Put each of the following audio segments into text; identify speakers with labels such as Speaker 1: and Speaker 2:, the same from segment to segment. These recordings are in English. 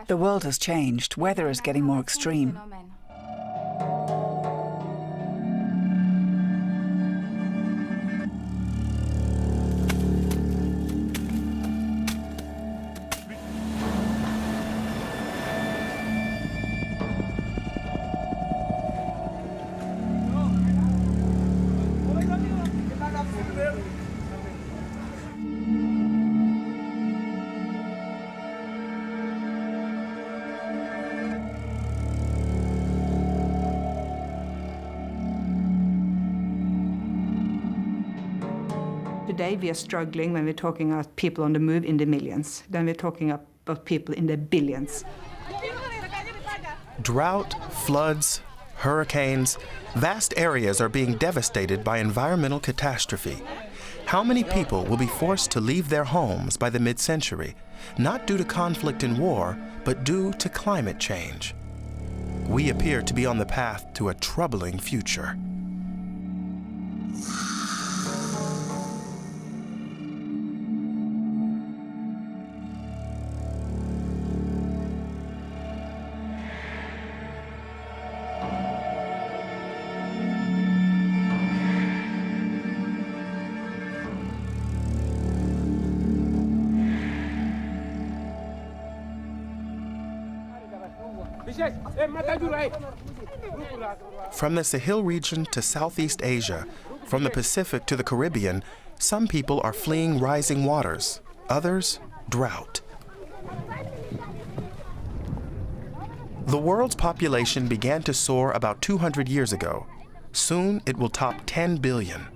Speaker 1: The world has changed. Weather is getting more extreme.
Speaker 2: Today we are struggling when we're talking about people on the move in the millions. Then we're talking about people in the billions.
Speaker 3: Drought, floods, hurricanes, vast areas are being devastated by environmental catastrophe. How many people will be forced to leave their homes by the mid-century, not due to conflict and war, but due to climate change? We appear to be on the path to a troubling future. From the Sahel region to Southeast Asia, from the Pacific to the Caribbean, some people are fleeing rising waters, others drought. The world's population began to soar about 200 years ago. Soon it will top 10 billion.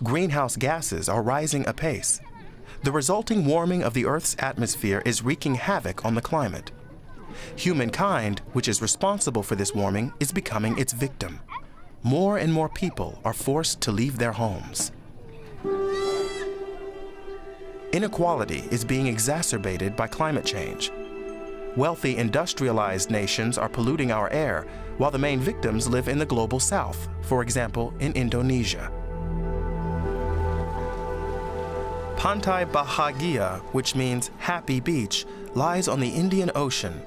Speaker 3: Greenhouse gases are rising apace. The resulting warming of the Earth's atmosphere is wreaking havoc on the climate. Humankind, which is responsible for this warming, is becoming its victim. More and more people are forced to leave their homes. Inequality is being exacerbated by climate change. Wealthy, industrialized nations are polluting our air, while the main victims live in the global south, for example, in Indonesia. Pantai Bahagia, which means happy beach, lies on the Indian Ocean.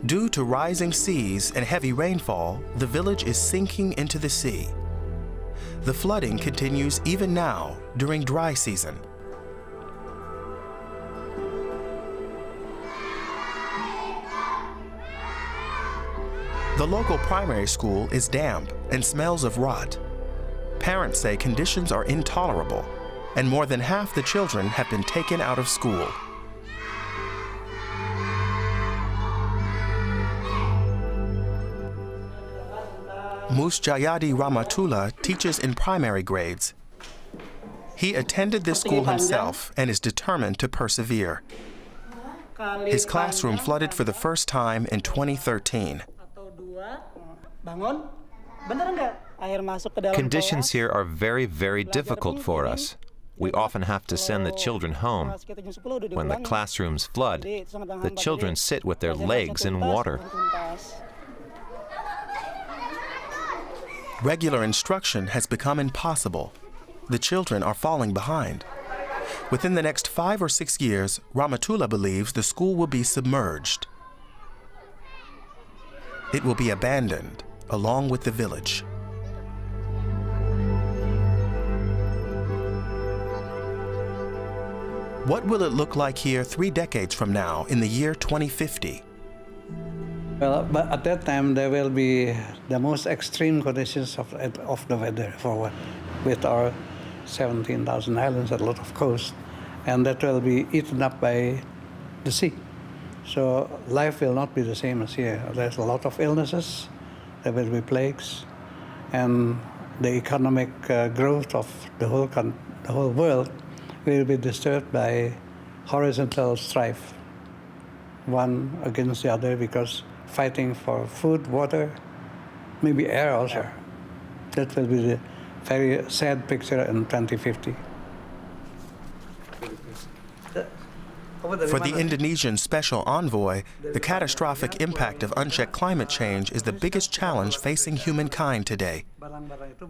Speaker 3: Due to rising seas and heavy rainfall, the village is sinking into the sea. The flooding continues even now during dry season. The local primary school is damp and smells of rot. Parents say conditions are intolerable, and more than half the children have been taken out of school. Musjayadi Ramatullah teaches in primary grades. He attended this school himself and is determined to persevere. His classroom flooded for the first time in 2013.
Speaker 4: Conditions here are very, very difficult for us. We often have to send the children home. When the classrooms flood, the children sit with their legs in water.
Speaker 3: Regular instruction has become impossible. The children are falling behind. Within the next 5 or 6 years, Ramatullah believes the school will be submerged. It will be abandoned, along with the village. What will it look like here 3 decades from now, in the year 2050?
Speaker 5: Well, but at that time, there will be the most extreme conditions of the weather forward, with our 17,000 islands, a lot of coast, and that will be eaten up by the sea. So life will not be the same as here. There's a lot of illnesses, there will be plagues, and the economic growth of the whole world will be disturbed by horizontal strife, one against the other, because fighting for food, water, maybe air also. That will be the very sad picture in 2050.
Speaker 3: For the Indonesian special envoy, the catastrophic impact of unchecked climate change is the biggest challenge facing humankind today.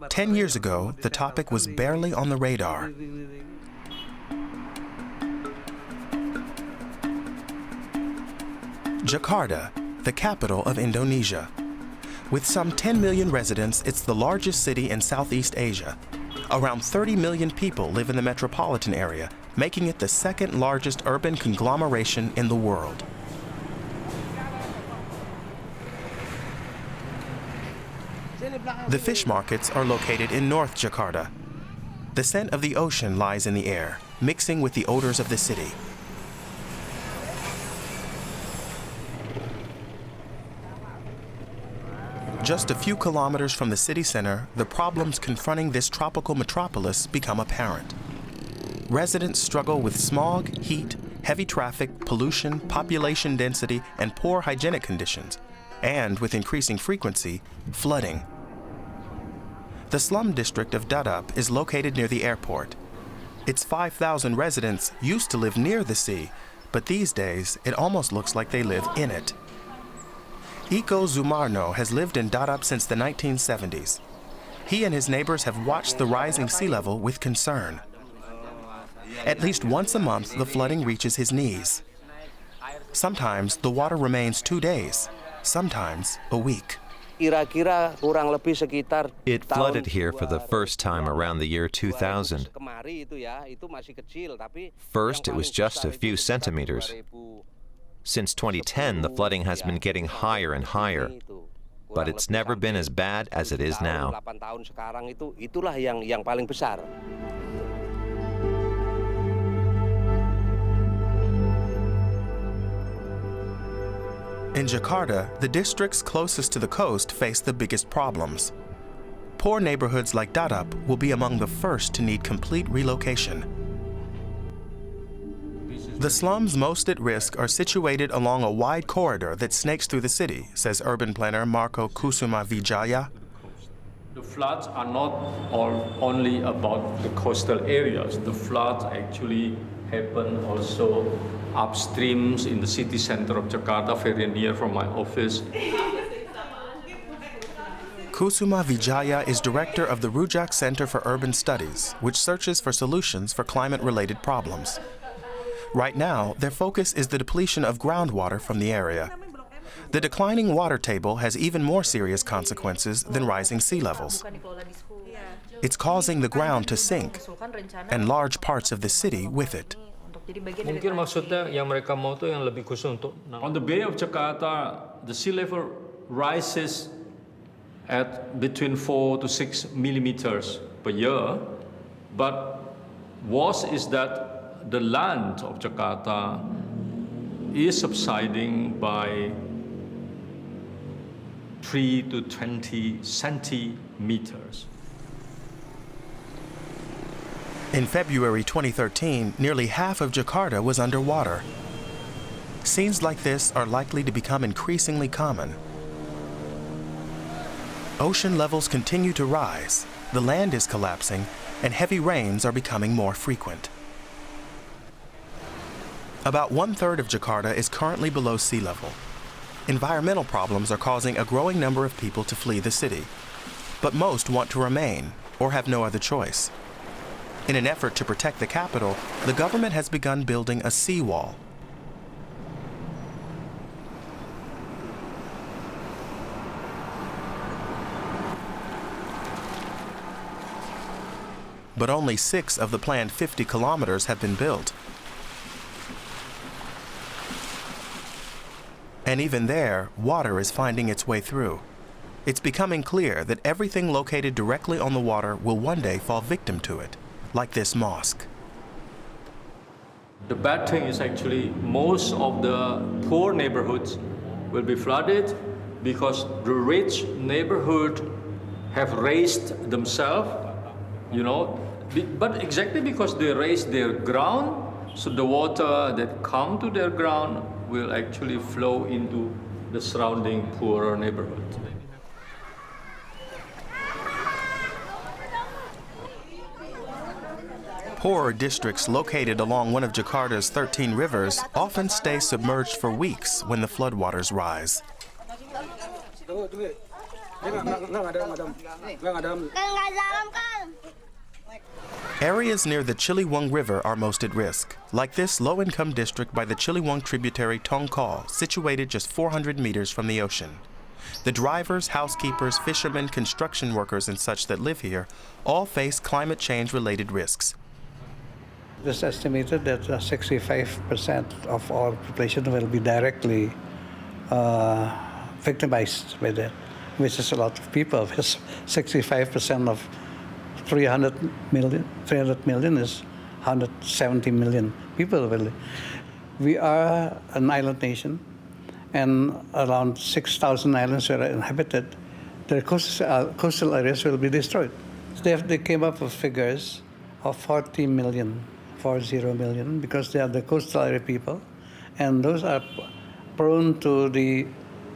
Speaker 3: 10 years ago, the topic was barely on the radar. Jakarta, the capital of Indonesia. With some 10 million residents, it's the largest city in Southeast Asia. Around 30 million people live in the metropolitan area, making it the second largest urban conglomeration in the world. The fish markets are located in North Jakarta. The scent of the ocean lies in the air, mixing with the odors of the city. Just a few kilometers from the city center, the problems confronting this tropical metropolis become apparent. Residents struggle with smog, heat, heavy traffic, pollution, population density, and poor hygienic conditions, and with increasing frequency, flooding. The slum district of Dadap is located near the airport. Its 5,000 residents used to live near the sea, but these days it almost looks like they live in it. Iko Zumarno has lived in Dadap since the 1970s. He and his neighbors have watched the rising sea level with concern. At least once a month, the flooding reaches his knees. Sometimes the water remains 2 days, sometimes a week.
Speaker 4: It flooded here for the first time around the year 2000. First, it was just a few centimeters. Since 2010, the flooding has been getting higher and higher, but it's never been as bad as it is now.
Speaker 3: In Jakarta, the districts closest to the coast face the biggest problems. Poor neighborhoods like Dadap will be among the first to need complete relocation. The slums most at risk are situated along a wide corridor that snakes through the city, says urban planner Marco Kusuma Vijaya.
Speaker 6: The floods are not only about the coastal areas. The floods actually happen also upstreams in the city center of Jakarta, very near from my office.
Speaker 3: Kusuma Vijaya is director of the Rujak Center for Urban Studies, which searches for solutions for climate-related problems. Right now, their focus is the depletion of groundwater from the area. The declining water table has even more serious consequences than rising sea levels. It's causing the ground to sink, and large parts of the city with it.
Speaker 6: Mungkin maksudnya yang mereka mau tuh yang lebih khusus untuk. On the Bay of Jakarta, the sea level rises at between 4 to 6 millimeters per year, but worse is that the land of Jakarta is subsiding by 3 to 20 centimeters.
Speaker 3: In February 2013, nearly half of Jakarta was underwater. Scenes like this are likely to become increasingly common. Ocean levels continue to rise, the land is collapsing, and heavy rains are becoming more frequent. About 1/3 of Jakarta is currently below sea level. Environmental problems are causing a growing number of people to flee the city, but most want to remain or have no other choice. In an effort to protect the capital, the government has begun building a seawall. But only 6 of the planned 50 kilometers have been built. And even there, water is finding its way through. It's becoming clear that everything located directly on the water will one day fall victim to it, like this mosque.
Speaker 6: The bad thing is actually most of the poor neighborhoods will be flooded because the rich neighborhood have raised themselves, but exactly because they raised their ground, so the water that come to their ground will actually flow into the surrounding poorer neighborhood.
Speaker 3: Poorer districts located along one of Jakarta's 13 rivers often stay submerged for weeks when the floodwaters rise. Areas near the Chiliwung River are most at risk, like this low-income district by the Chiliwung tributary Tongkol, situated just 400 meters from the ocean. The drivers, housekeepers, fishermen, construction workers, and such that live here all face climate change-related risks.
Speaker 5: It is estimated that 65% of our population will be directly victimized by that, which is a lot of people. 65% of 300 million is 170 million people. We are an island nation, and around 6,000 islands are inhabited. The coastal areas will be destroyed. They came up with figures of 40 million, because they are the coastal area people, and those are prone to the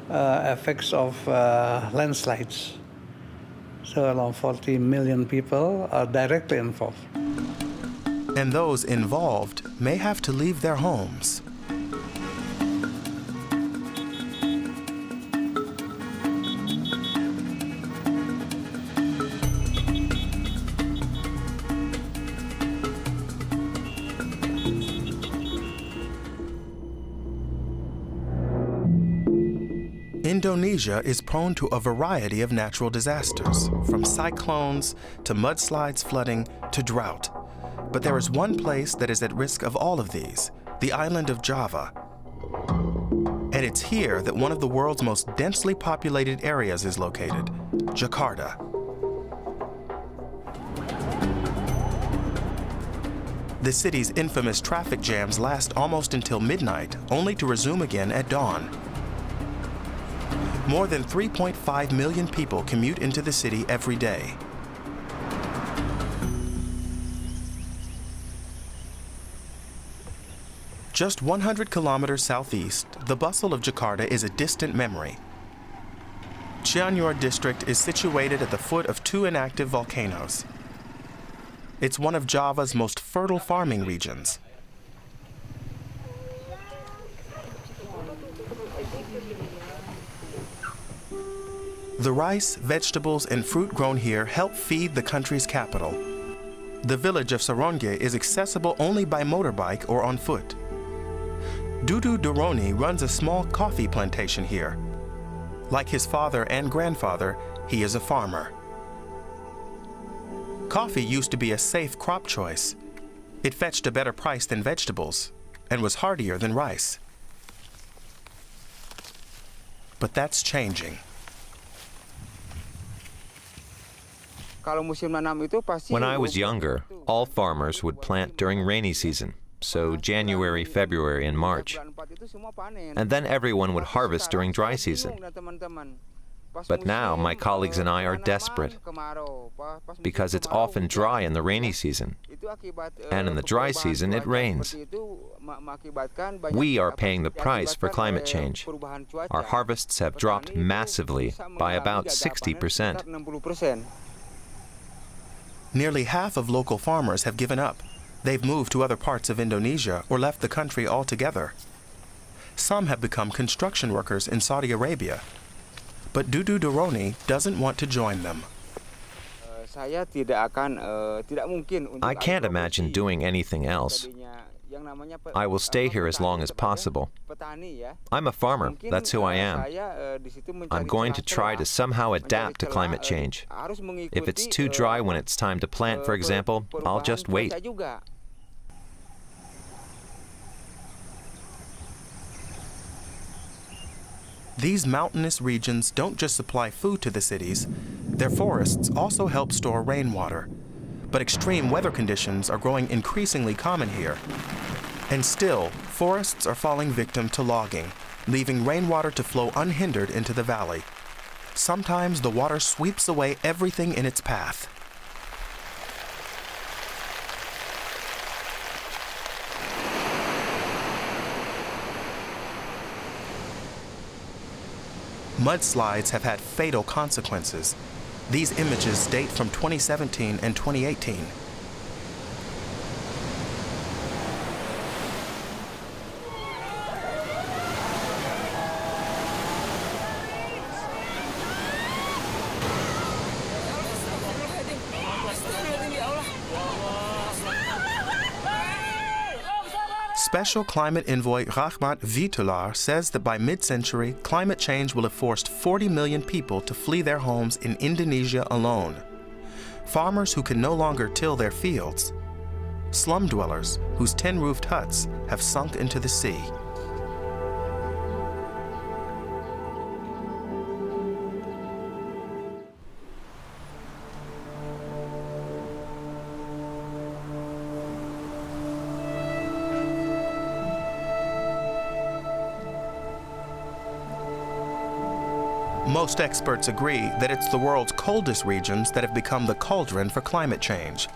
Speaker 5: effects of landslides. So around 40 million people are directly involved.
Speaker 3: And those involved may have to leave their homes. Indonesia is prone to a variety of natural disasters, from cyclones to mudslides, flooding to drought. But there is one place that is at risk of all of these, the island of Java. And it's here that one of the world's most densely populated areas is located, Jakarta. The city's infamous traffic jams last almost until midnight, only to resume again at dawn. More than 3.5 million people commute into the city every day. Just 100 kilometers southeast, the bustle of Jakarta is a distant memory. Cianjur district is situated at the foot of two inactive volcanoes. It's one of Java's most fertile farming regions. The rice, vegetables, and fruit grown here help feed the country's capital. The village of Saronge is accessible only by motorbike or on foot. Dudu Doroni runs a small coffee plantation here. Like his father and grandfather, he is a farmer. Coffee used to be a safe crop choice. It fetched a better price than vegetables and was hardier than rice. But that's changing.
Speaker 4: When I was younger, all farmers would plant during rainy season, so January, February, and March. And then everyone would harvest during dry season. But now my colleagues and I are desperate because it's often dry in the rainy season, and in the dry season it rains. We are paying the price for climate change. Our harvests have dropped massively by about 60%.
Speaker 3: Nearly half of local farmers have given up. They've moved to other parts of Indonesia or left the country altogether. Some have become construction workers in Saudi Arabia. But Dudu Doroni doesn't want to join them.
Speaker 4: I can't imagine doing anything else. I will stay here as long as possible. I'm a farmer, that's who I am. I'm going to try to somehow adapt to climate change. If it's too dry when it's time to plant, for example, I'll just wait.
Speaker 3: These mountainous regions don't just supply food to the cities, their forests also help store rainwater. But extreme weather conditions are growing increasingly common here. And still, forests are falling victim to logging, leaving rainwater to flow unhindered into the valley. Sometimes the water sweeps away everything in its path. Mudslides have had fatal consequences. These images date from 2017 and 2018. Special climate envoy Rahmat Vitular says that by mid-century, climate change will have forced 40 million people to flee their homes in Indonesia alone. Farmers who can no longer till their fields. Slum dwellers whose tin-roofed huts have sunk into the sea. Most experts agree that it's the world's coldest regions that have become the cauldron for climate change.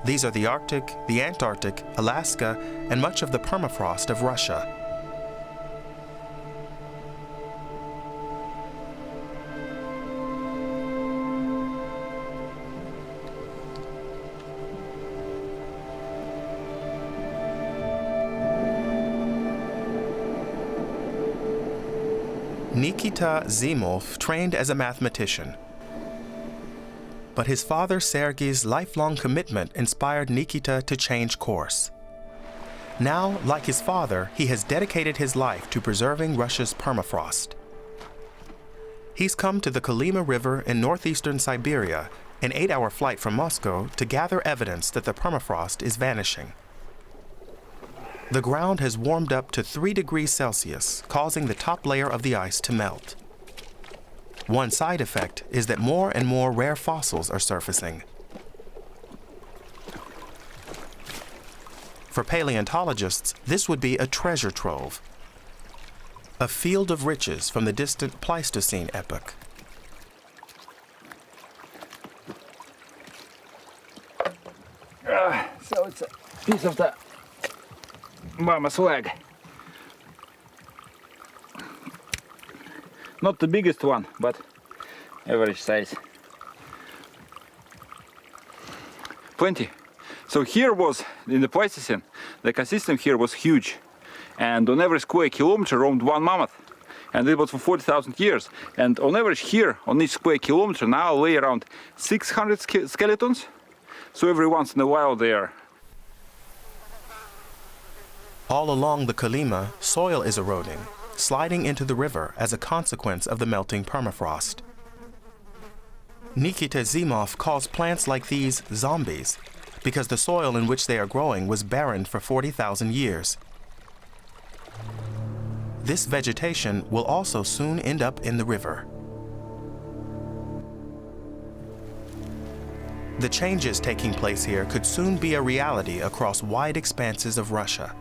Speaker 3: These are the Arctic, the Antarctic, Alaska, and much of the permafrost of Russia. Nikita Zimov trained as a mathematician. But his father Sergei's lifelong commitment inspired Nikita to change course. Now, like his father, he has dedicated his life to preserving Russia's permafrost. He's come to the Kolyma River in northeastern Siberia, an 8-hour flight from Moscow, to gather evidence that the permafrost is vanishing. The ground has warmed up to 3 degrees Celsius, causing the top layer of the ice to melt. One side effect is that more and more rare fossils are surfacing. For paleontologists, this would be a treasure trove, a field of riches from the distant Pleistocene epoch.
Speaker 7: So it's a piece of the mama's leg. Not the biggest one, but average size. Plenty. So here was, in the Pleistocene, the ecosystem here was huge. And on every square kilometer roamed one mammoth. And it was for 40,000 years. And on average here, on each square kilometer, now lay around 600 skeletons. So every once in a while they are.
Speaker 3: All along the Kolyma, soil is eroding, sliding into the river as a consequence of the melting permafrost. Nikita Zimov calls plants like these zombies because the soil in which they are growing was barren for 40,000 years. This vegetation will also soon end up in the river. The changes taking place here could soon be a reality across wide expanses of Russia.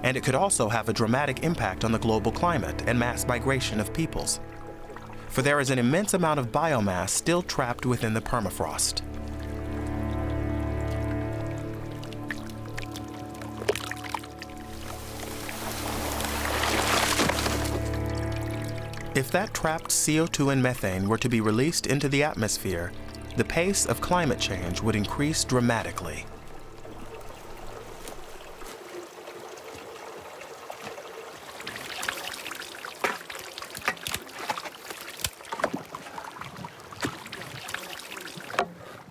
Speaker 3: And it could also have a dramatic impact on the global climate and mass migration of peoples. For there is an immense amount of biomass still trapped within the permafrost. If that trapped CO2 and methane were to be released into the atmosphere, the pace of climate change would increase dramatically.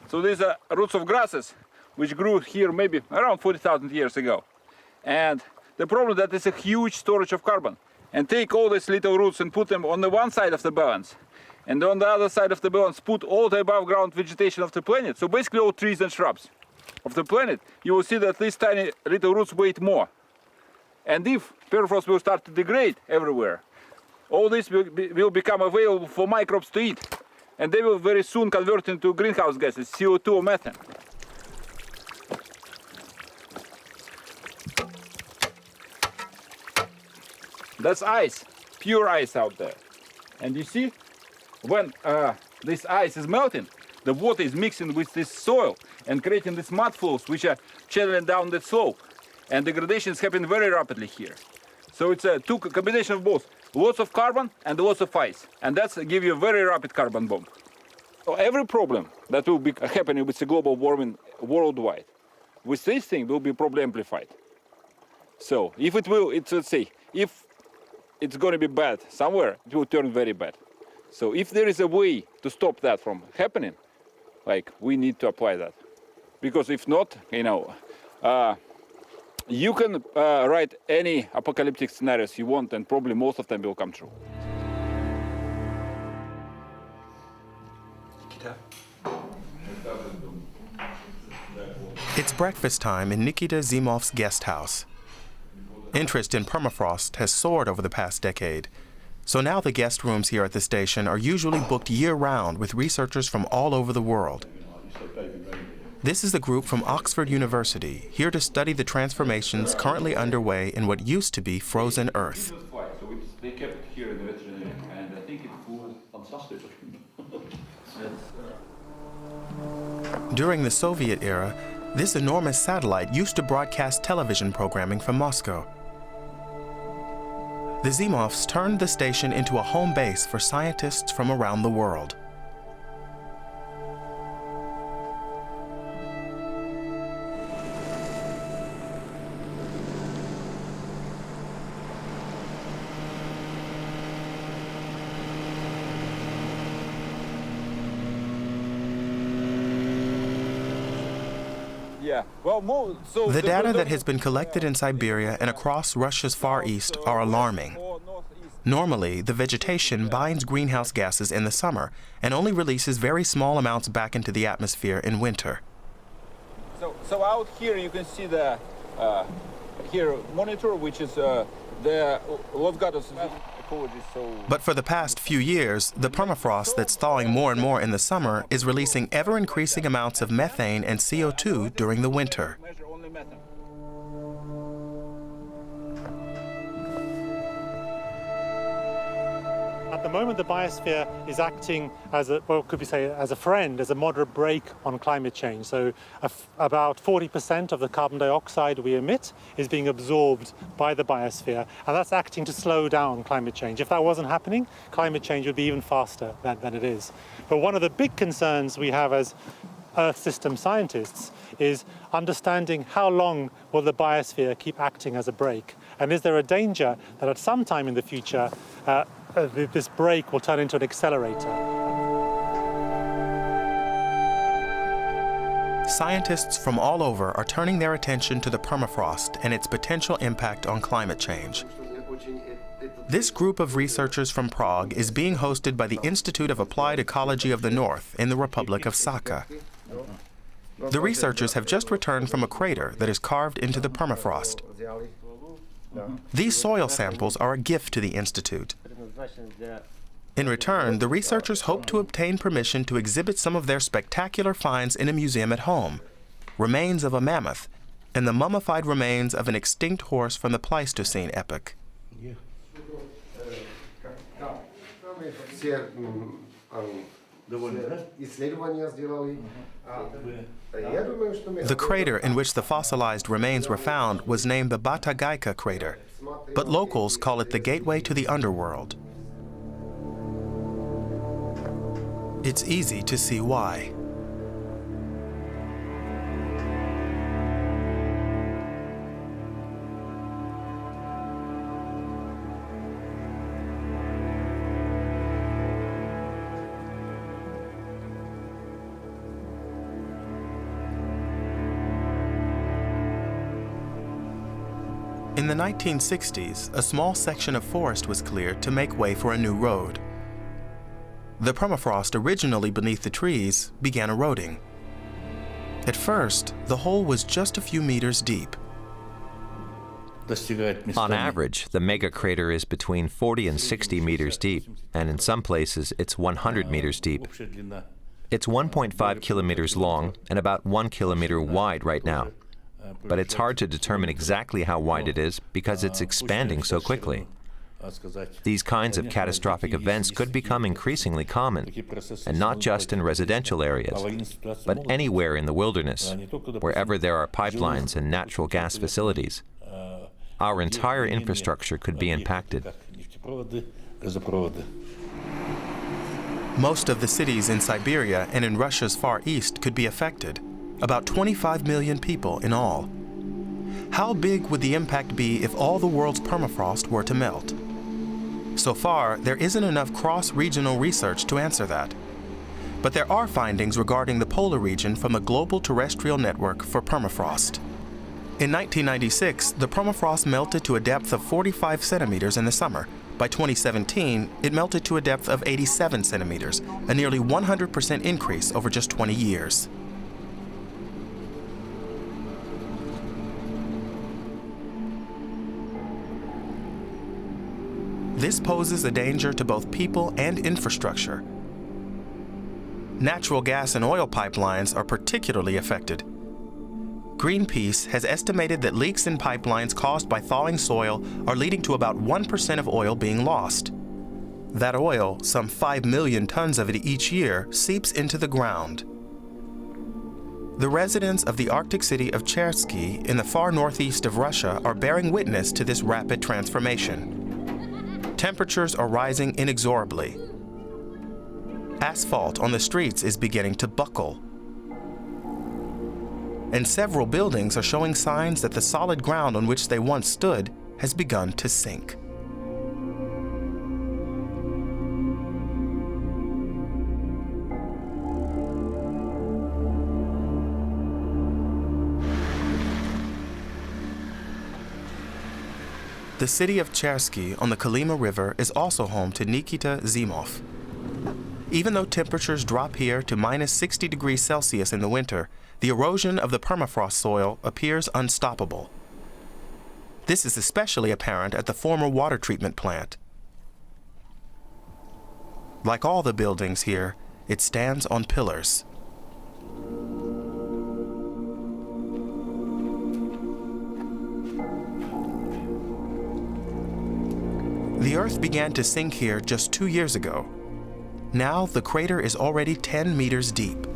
Speaker 7: So these are roots of grasses, which grew here maybe around 40,000 years ago. And the problem is that it's a huge storage of carbon. And take all these little roots and put them on the one side of the balance. And on the other side of the balance, put all the above ground vegetation of the planet. So basically all trees and shrubs of the planet. You will see that these tiny little roots weight more. And if permafrost will start to degrade everywhere, all this will become available for microbes to eat. And they will very soon convert into greenhouse gases, CO2 or methane. That's ice, pure ice out there. And you see, when this ice is melting, the water is mixing with this soil and creating these mud flows which are channeling down the slope. And degradation is happening very rapidly here. So it's a combination of both. Lots of carbon and lots of ice. And that's give you a very rapid carbon bomb. So every problem that will be happening with the global warming worldwide, with this thing will be probably amplified. So if it will, let's say, if it's going to be bad somewhere, it will turn very bad. So if there is a way to stop that from happening, like we need to apply that. Because if not, You can write any apocalyptic scenarios you want, and probably most of them will come true.
Speaker 3: It's breakfast time in Nikita Zimov's guest house. Interest in permafrost has soared over the past decade, so now the guest rooms here at the station are usually booked year-round with researchers from all over the world. This is the group from Oxford University, here to study the transformations currently underway in what used to be frozen Earth.
Speaker 7: So they kept it here in the veterinary, and I think it was fantastic.
Speaker 3: During the Soviet era, this enormous satellite used to broadcast television programming from Moscow. The Zimovs turned the station into a home base for scientists from around the world.
Speaker 7: Yeah. Well, so
Speaker 3: The data that has been collected in Siberia and across Russia's Far East are alarming. Normally, the vegetation binds greenhouse gases in the summer and only releases very small amounts back into the atmosphere in winter.
Speaker 7: So out here you can see the monitor, which is the Los Gatos ecology.
Speaker 3: But for the past few years, the permafrost that's thawing more and more in the summer is releasing ever-increasing amounts of methane and CO2 during the winter.
Speaker 7: Measure only methane.
Speaker 8: At the moment, the biosphere is acting as a, well, could we say, as a friend, as a moderate brake on climate change. So about 40% of the carbon dioxide we emit is being absorbed by the biosphere, and that's acting to slow down climate change. If that wasn't happening, climate change would be even faster than it is. But one of the big concerns we have as Earth system scientists is understanding how long will the biosphere keep acting as a brake, and is there a danger that at some time in the future this brake will turn into an accelerator.
Speaker 3: Scientists from all over are turning their attention to the permafrost and its potential impact on climate change. This group of researchers from Prague is being hosted by the Institute of Applied Ecology of the North in the Republic of Sakha. The researchers have just returned from a crater that is carved into the permafrost. These soil samples are a gift to the Institute. In return, the researchers hope to obtain permission to exhibit some of their spectacular finds in a museum at home: remains of a mammoth and the mummified remains of an extinct horse from the Pleistocene epoch. The crater in which the fossilized remains were found was named the Batagayka crater, but locals call it the gateway to the underworld. It's easy to see why. In the 1960s, a small section of forest was cleared to make way for a new road. The permafrost, originally beneath the trees, began eroding. At first, the hole was just a few meters deep.
Speaker 4: On average, the mega crater is between 40 and 60 meters deep, and in some places it's 100 meters deep. It's 1.5 kilometers long and about 1 kilometer wide right now. But it's hard to determine exactly how wide it is because it's expanding so quickly. These kinds of catastrophic events could become increasingly common, and not just in residential areas, but anywhere in the wilderness, wherever there are pipelines and natural gas facilities. Our entire infrastructure could be impacted.
Speaker 3: Most of the cities in Siberia and in Russia's Far East could be affected, about 25 million people in all. How big would the impact be if all the world's permafrost were to melt? So far, there isn't enough cross-regional research to answer that. But there are findings regarding the polar region from the Global Terrestrial Network for Permafrost. In 1996, the permafrost melted to a depth of 45 centimeters in the summer. By 2017, it melted to a depth of 87 centimeters, a nearly 100% increase over just 20 years. This poses a danger to both people and infrastructure. Natural gas and oil pipelines are particularly affected. Greenpeace has estimated that leaks in pipelines caused by thawing soil are leading to about 1% of oil being lost. That oil, some 5 million tons of it each year, seeps into the ground. The residents of the Arctic city of Chersky in the far northeast of Russia are bearing witness to this rapid transformation. Temperatures are rising inexorably. Asphalt on the streets is beginning to buckle. And several buildings are showing signs that the solid ground on which they once stood has begun to sink. The city of Chersky on the Kolyma River is also home to Nikita Zimov. Even though temperatures drop here to minus 60 degrees Celsius in the winter, the erosion of the permafrost soil appears unstoppable. This is especially apparent at the former water treatment plant. Like all the buildings here, it stands on pillars. The Earth began to sink here just 2 years ago. Now the crater is already 10 meters deep.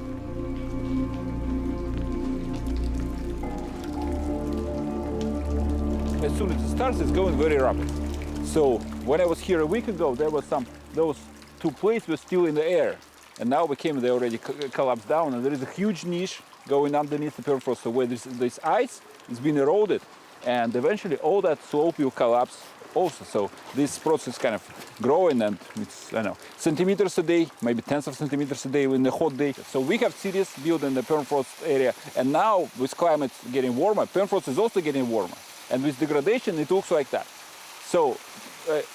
Speaker 7: As soon as it starts, it's going very rapid. So when I was here a week ago, there was those two plates were still in the air. And now they already collapsed down, and there is a huge niche going underneath the permafrost. So where this ice is being eroded, and eventually all that slope will collapse also. So this process kind of growing, and it's, I don't know, centimeters a day, maybe tens of centimeters a day in a hot day. So we have cities built in the permafrost area, and now with climate getting warmer, permafrost is also getting warmer. And with degradation, it looks like that. So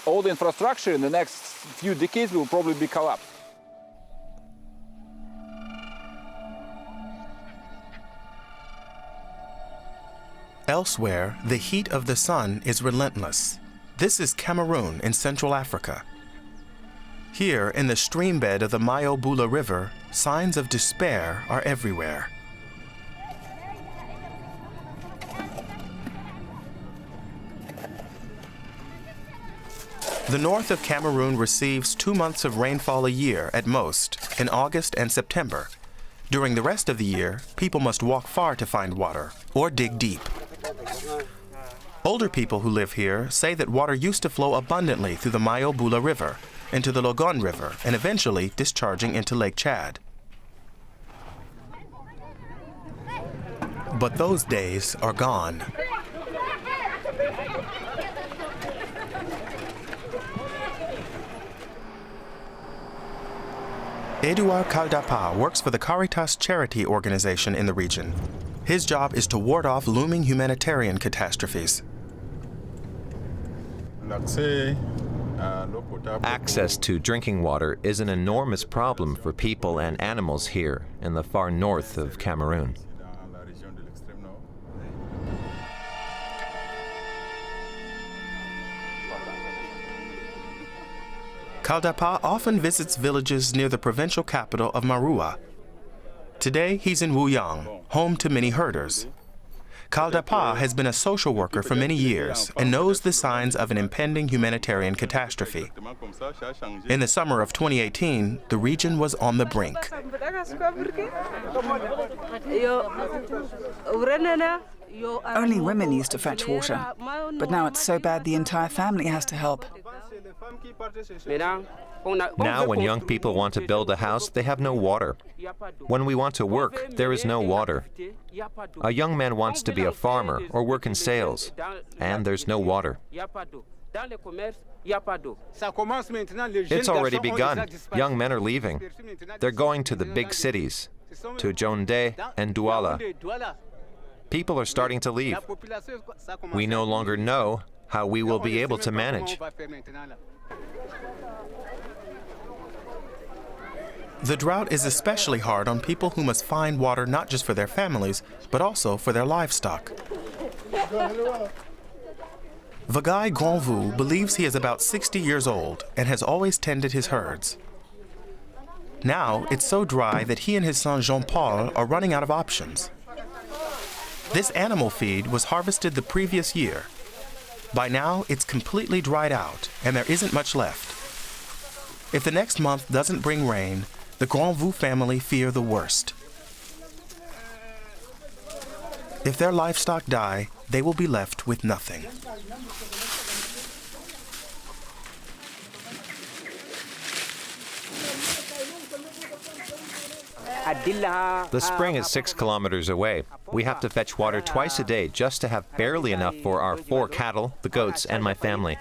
Speaker 7: all the infrastructure in the next few decades will probably be collapsed.
Speaker 3: Elsewhere, the heat of the sun is relentless. This is Cameroon in Central Africa. Here, in the stream bed of the Mayobula River, signs of despair are everywhere. The north of Cameroon receives 2 months of rainfall a year at most, in August and September. During the rest of the year, people must walk far to find water, or dig deep. Older people who live here say that water used to flow abundantly through the Mayobula River, into the Logon River, and eventually discharging into Lake Chad. But those days are gone. Edouard Caldapa works for the Caritas charity organization in the region. His job is to ward off looming humanitarian catastrophes.
Speaker 4: Access to drinking water is an enormous problem for people and animals here in the far north of Cameroon.
Speaker 3: Caldapa often visits villages near the provincial capital of Marua. Today, he's in Wuyang, home to many herders. Caldapa has been a social worker for many years and knows the signs of an impending humanitarian catastrophe. In the summer of 2018, the region was on the brink.
Speaker 1: Only women used to fetch water, but now it's so bad the entire family has to help.
Speaker 4: Now, when young people want to build a house, they have no water. When we want to work, there is no water. A young man wants to be a farmer or work in sales, and there's no water. It's already begun. Young men are leaving. They're going to the big cities, to Yaoundé and Douala. People are starting to leave. We no longer know how we will be able to manage.
Speaker 3: The drought is especially hard on people who must find water not just for their families, but also for their livestock. Vagay Grandvu believes he is about 60 years old and has always tended his herds. Now, it's so dry that he and his son Jean-Paul are running out of options. This animal feed was harvested the previous year. By now, it's completely dried out, and there isn't much left. If the next month doesn't bring rain, the Grandvu family fear the worst. If their livestock die, they will be left with nothing.
Speaker 4: The spring is 6 kilometers away. We have to fetch water twice a day just to have barely enough for our 4 cattle, the goats, and my family.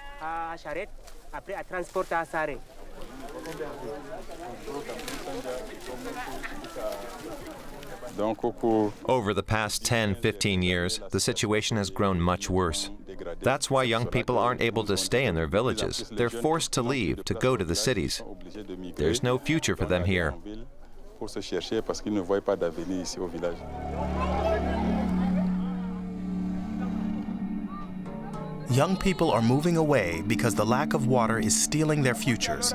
Speaker 4: Over the past 10-15 years, the situation has grown much worse. That's why young people aren't able to stay in their villages. They're forced to leave to go to the cities. There's no future for them here.
Speaker 3: Young people are moving away because the lack of water is stealing their futures.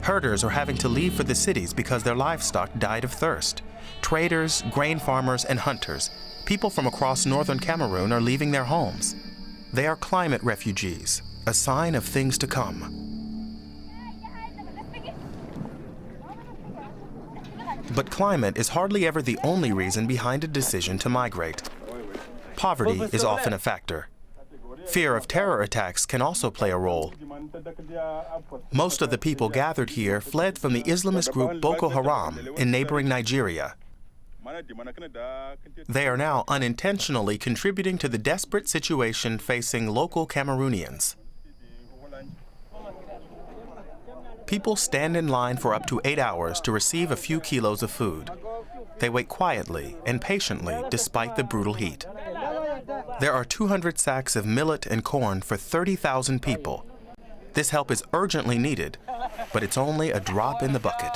Speaker 3: Herders are having to leave for the cities because their livestock died of thirst. Traders, grain farmers, and hunters, people from across northern Cameroon, are leaving their homes. They are climate refugees, a sign of things to come. But climate is hardly ever the only reason behind a decision to migrate. Poverty is often a factor. Fear of terror attacks can also play a role. Most of the people gathered here fled from the Islamist group Boko Haram in neighboring Nigeria. They are now unintentionally contributing to the desperate situation facing local Cameroonians. People stand in line for up to 8 hours to receive a few kilos of food. They wait quietly and patiently despite the brutal heat. There are 200 sacks of millet and corn for 30,000 people. This help is urgently needed, but it's only a drop in the bucket.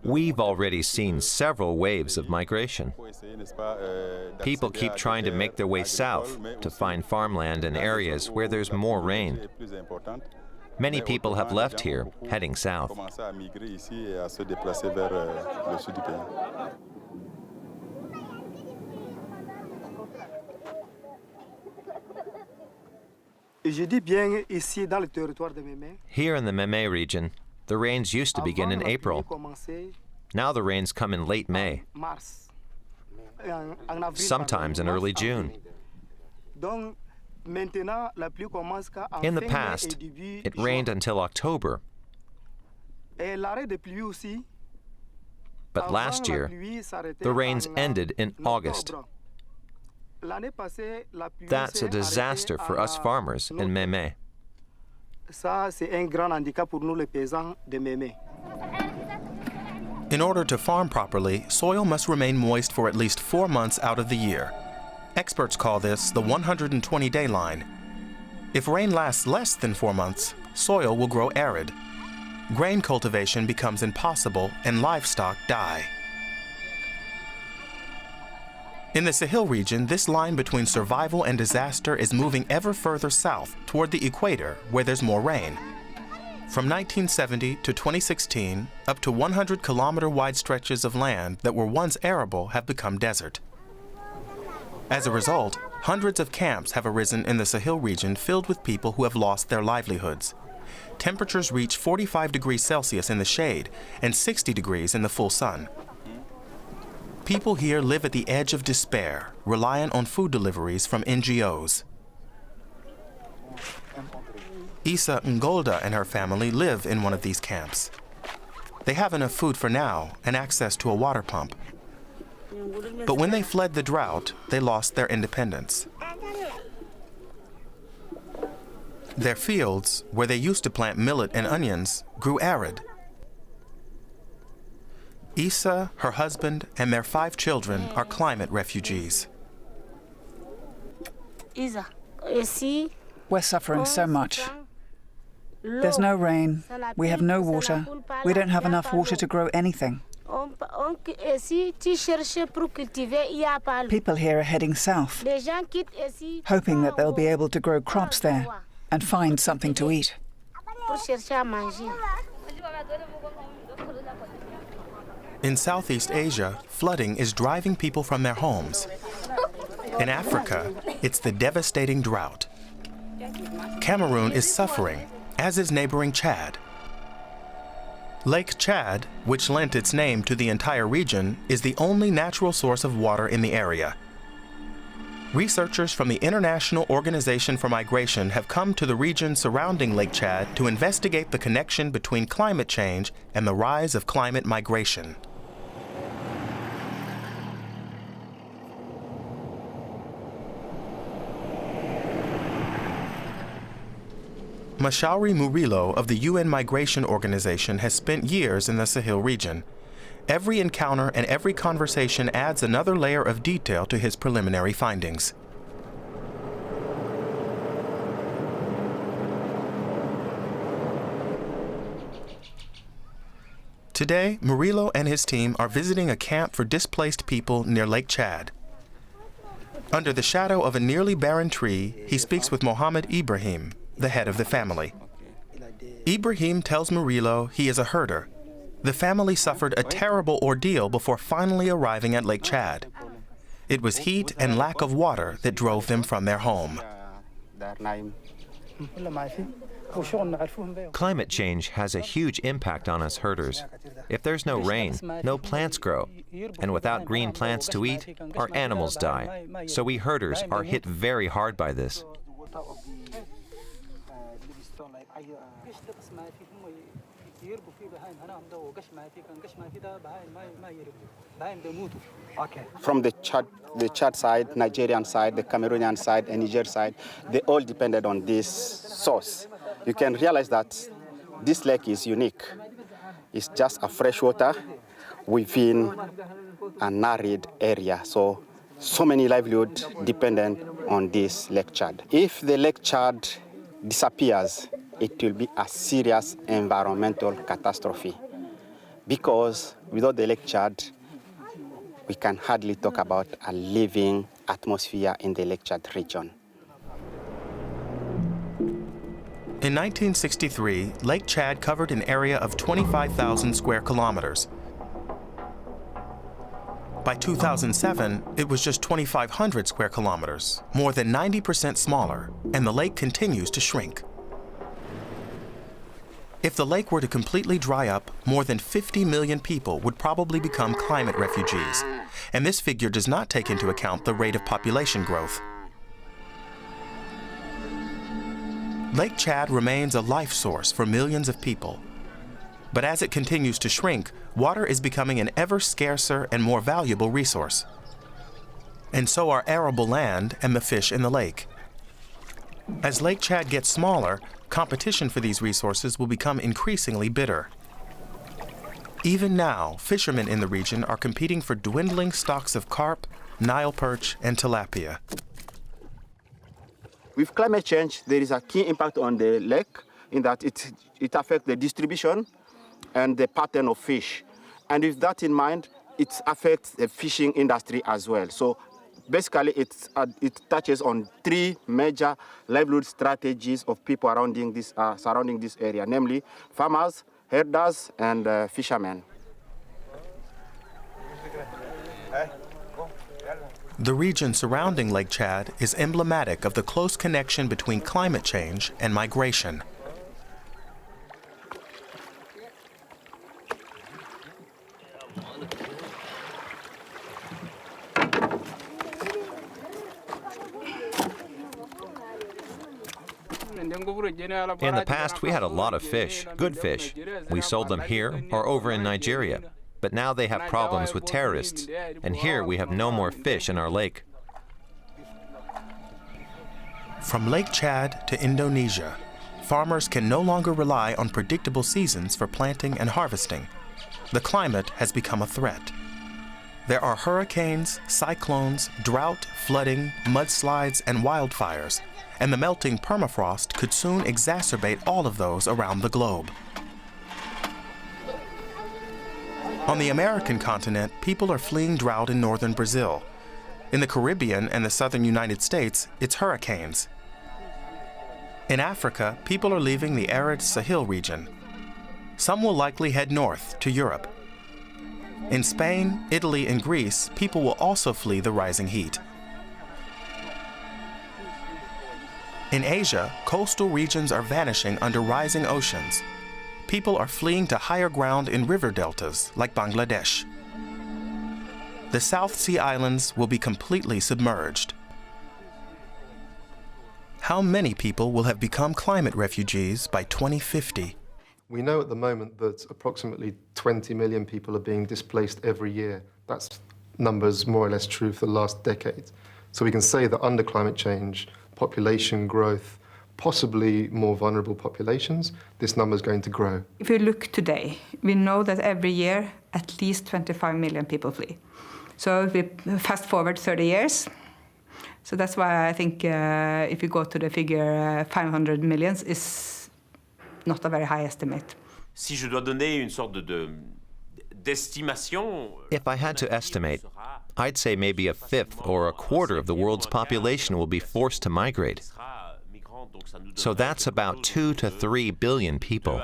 Speaker 4: We've already seen several waves of migration. People keep trying to make their way south to find farmland in areas where there's more rain. Many people have left here, heading south. Here in the Mémé region, the rains used to begin in April. Now the rains come in late May, sometimes in early June. In the past, it rained until October. But last year, the rains ended in August. That's a disaster for us farmers in Mémé.
Speaker 3: In order to farm properly, soil must remain moist for at least 4 months out of the year. Experts call this the 120-day line. If rain lasts less than 4 months, soil will grow arid. Grain cultivation becomes impossible and livestock die. In the Sahel region, this line between survival and disaster is moving ever further south toward the equator, where there's more rain. From 1970 to 2016, up to 100-kilometer-wide stretches of land that were once arable have become desert. As a result, hundreds of camps have arisen in the Sahel region filled with people who have lost their livelihoods. Temperatures reach 45 degrees Celsius in the shade and 60 degrees in the full sun. People here live at the edge of despair, reliant on food deliveries from NGOs. Isa Ngolda and her family live in one of these camps. They have enough food for now and access to a water pump. But when they fled the drought, they lost their independence. Their fields, where they used to plant millet and onions, grew arid. Isa, her husband, and their 5 children are climate refugees.
Speaker 1: We're suffering so much. There's no rain, we have no water, we don't have enough water to grow anything. People here are heading south, hoping that they'll be able to grow crops there and find something to eat.
Speaker 3: In Southeast Asia, flooding is driving people from their homes. In Africa, it's the devastating drought. Cameroon is suffering, as is neighboring Chad. Lake Chad, which lent its name to the entire region, is the only natural source of water in the area. Researchers from the International Organization for Migration have come to the region surrounding Lake Chad to investigate the connection between climate change and the rise of climate migration. Mashauri Murillo of the UN Migration Organization has spent years in the Sahel region. Every encounter and every conversation adds another layer of detail to his preliminary findings. Today, Murillo and his team are visiting a camp for displaced people near Lake Chad. Under the shadow of a nearly barren tree, he speaks with Mohammed Ibrahim, the head of the family. Ibrahim tells Murillo he is a herder. The family suffered a terrible ordeal before finally arriving at Lake Chad. It was heat and lack of water that drove them from their home.
Speaker 4: Climate change has a huge impact on us herders. If there's no rain, no plants grow. And without green plants to eat, our animals die. So we herders are hit very hard by this.
Speaker 9: From the Chad side, Nigerian side, the Cameroonian side, and Niger side, they all depended on this source. You can realize that this lake is unique. It's just a fresh water within an arid area. So many livelihoods dependent on this Lake Chad. If the Lake Chad disappears, it will be a serious environmental catastrophe, because without the Lake Chad, we can hardly talk about a living atmosphere in the Lake Chad region.
Speaker 3: In 1963, Lake Chad covered an area of 25,000 square kilometers. By 2007, it was just 2,500 square kilometers, more than 90% smaller, and the lake continues to shrink. If the lake were to completely dry up, more than 50 million people would probably become climate refugees, and this figure does not take into account the rate of population growth. Lake Chad remains a life source for millions of people. But as it continues to shrink, water is becoming an ever scarcer and more valuable resource. And so are arable land and the fish in the lake. As Lake Chad gets smaller, competition for these resources will become increasingly bitter. Even now, fishermen in the region are competing for dwindling stocks of carp, Nile perch, and tilapia.
Speaker 9: With climate change, there is a key impact on the lake in that it affects the distribution and the pattern of fish. And with that in mind, it affects the fishing industry as well. So basically, it touches on 3 major livelihood strategies of people surrounding this area, namely farmers, herders, and fishermen.
Speaker 3: The region surrounding Lake Chad is emblematic of the close connection between climate change and migration.
Speaker 4: In the past, we had a lot of fish, good fish. We sold them here or over in Nigeria. But now they have problems with terrorists, and here we have no more fish in our lake.
Speaker 3: From Lake Chad to Indonesia, farmers can no longer rely on predictable seasons for planting and harvesting. The climate has become a threat. There are hurricanes, cyclones, drought, flooding, mudslides, and wildfires, and the melting permafrost could soon exacerbate all of those around the globe. On the American continent, people are fleeing drought in northern Brazil. In the Caribbean and the southern United States, it's hurricanes. In Africa, people are leaving the arid Sahel region. Some will likely head north to Europe. In Spain, Italy, and Greece, people will also flee the rising heat. In Asia, coastal regions are vanishing under rising oceans. People are fleeing to higher ground in river deltas, like Bangladesh. The South Sea Islands will be completely submerged. How many people will have become climate refugees by 2050?
Speaker 10: We know at the moment that approximately 20 million people are being displaced every year. That's numbers more or less true for the last decade. So we can say that under climate change, population growth, possibly more vulnerable populations, this number is going to grow.
Speaker 2: If you look today, we know that every year at least 25 million people flee. So if we fast forward 30 years, so that's why I think if you go to the figure 500 million is not a very high estimate.
Speaker 4: If I had to estimate, I'd say maybe a fifth or a quarter of the world's population will be forced to migrate. So that's about 2 to 3 billion people.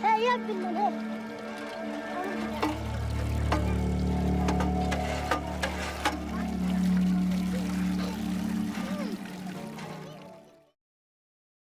Speaker 11: Hey,